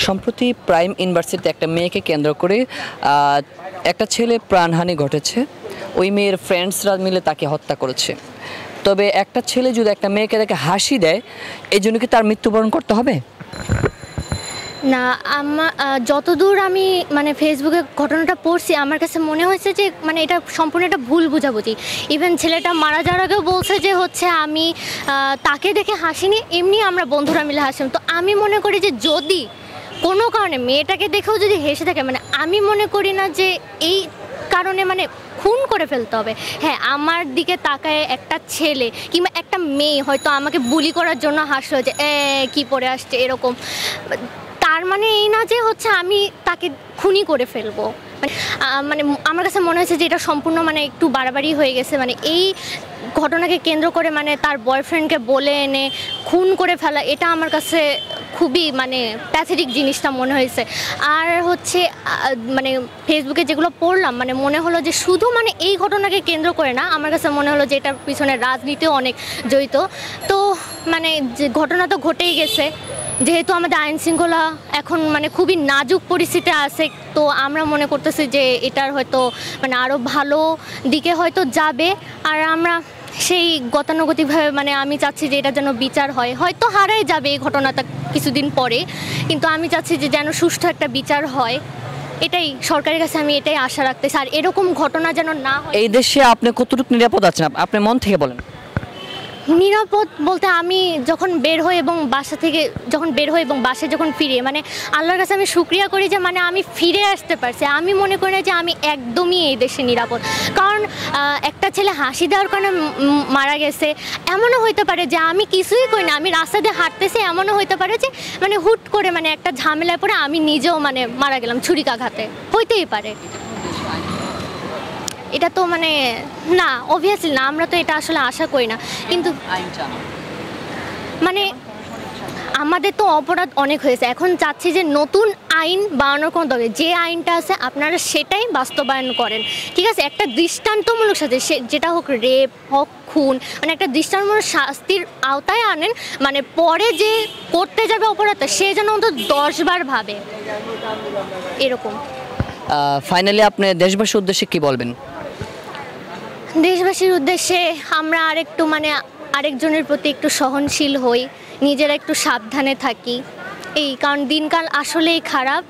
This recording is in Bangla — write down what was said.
সম্প্রতি প্রাইম ইউনিভার্সিটিতে একটা মেয়েকে কেন্দ্র করে একটা ছেলে প্রাণহানি ঘটেছে। ওই মেয়ের ফ্রেন্ডসরা মিলে তাকে হত্যা করেছে। তবে একটা ছেলে যদি একটা মেয়েকে দেখে হাসি দেয়, এই জন্য কি তার মৃত্যুবরণ করতে হবে? না, আমার যতদূর আমি মানে ফেসবুকে ঘটনাটা পড়ছি, আমার কাছে মনে হয়েছে যে মানে এটা সম্পূর্ণ একটা ভুল বোঝাবুঝি। ইভেন ছেলেটা মারা যাওয়ার আগেও বলছে যে হচ্ছে আমি তাকে দেখে হাসিনি, এমনি আমরা বন্ধুরা মিলে হাসিনি। তো আমি মনে করি যে যদি কোনো কারণে মেয়েটাকে দেখেও যদি হেসে থাকে, মানে আমি মনে করি না যে এই কারণে মানে খুন করে ফেলতে হবে। হ্যাঁ, আমার দিকে তাকায় একটা ছেলে কিংবা একটা মেয়ে হয়তো আমাকে বুলি করার জন্য হাসলো যে কি পরে আসছে এরকম, তার মানে এই না যে হচ্ছে আমি তাকে খুনই করে ফেলবো। মানে আমার কাছে মনে হয়েছে যে এটা সম্পূর্ণ মানে একটু বাড়াবাড়ি হয়ে গেছে। মানে এই ঘটনাকে কেন্দ্র করে মানে তার বয়ফ্রেন্ডকে বলে এনে খুন করে ফেলা, এটা আমার কাছে খুবই মানে প্যাথেটিক জিনিসটা মনে হয়েছে। আর হচ্ছে মানে ফেসবুকে যেগুলো পড়লাম, মানে মনে হলো যে শুধু মানে এই ঘটনাকে কেন্দ্র করে না, আমার কাছে মনে হলো যে এটার পিছনে রাজনীতিও অনেক জড়িত। তো মানে যে ঘটনা তো ঘটেই গেছে, যেহেতু আমাদের আইন শৃঙ্খলা এখন মানে খুবই নাজুক পরিস্থিতি আছে, তো আমরা মনে করতেছি যে এটার হয়তো মানে আরও ভালো দিকে হয়তো যাবে। আর আমরা সেই গতানুগতিকভাবে মানে আমি চাচ্ছি যে এটা যেন বিচার হয়। হয়তো হারাই যাবে এই ঘটনাটা কিছুদিন পরে, কিন্তু আমি চাচ্ছি যে যেন সুষ্ঠু একটা বিচার হয়। এটাই সরকারের কাছে আমি এটাই আশা রাখতেছি। আর এরকম ঘটনা যেন না হয়। এই দেশে আপনি কতটুকু নিরাপদ আছেন, আপনি মন থেকে বলেন? নিরাপদ বলতে আমি যখন বের হই এবং বাসায় যখন ফিরি, মানে আল্লাহর কাছে আমি শুকরিয়া করি যে মানে আমি ফিরে আসতে পারছি। আমি মনে করি না যে আমি একদমই এই দেশে নিরাপদ, কারণ একটা ছেলে হাসি দেওয়ার কারণে মারা গেছে, এমনও হইতে পারে যে আমি কিছুই করি না, আমি রাস্তা দিয়ে হাঁটতেছি, এমনও হইতে পারে যে মানে হুট করে মানে একটা ঝামেলায় পড়ে আমি নিজেও মানে মারা গেলাম ছুরিকাঘাতে, হইতেই পারে। এটা তো মানে না, অবভিয়াসলি না, আমরা তো এটা আসলে আশা করি না। কিন্তু মানে আমাদের তো অপরাধ অনেক হয়েছে, এখন চাচ্ছি যে নতুন আইন বানানোর কোনো দরকার, যে আইনটা আছে আপনারা সেটাই বাস্তবায়ন করেন। ঠিক আছে, একটা দৃষ্টান্তমূলক সাথে যেটা হোক, রেপ হোক, খুন, মানে একটা দৃষ্টান্তমূলক শাস্তির আওতায় আনেন, মানে পরে যে করতে যাবে অপরাধটা সে যেন অন্তত 10 বার ভাবে, এরকম। ফাইনালি আপনি দেশবাসীর উদ্দেশ্যে কি বলবেন? দেশবাসীর উদ্দেশ্যে আমরা আরেকটু মানে আরেকজনের প্রতি একটু সহনশীল হই, নিজেরা একটু সাবধানে থাকি, এই কারণ দিনকাল আসলেই খারাপ।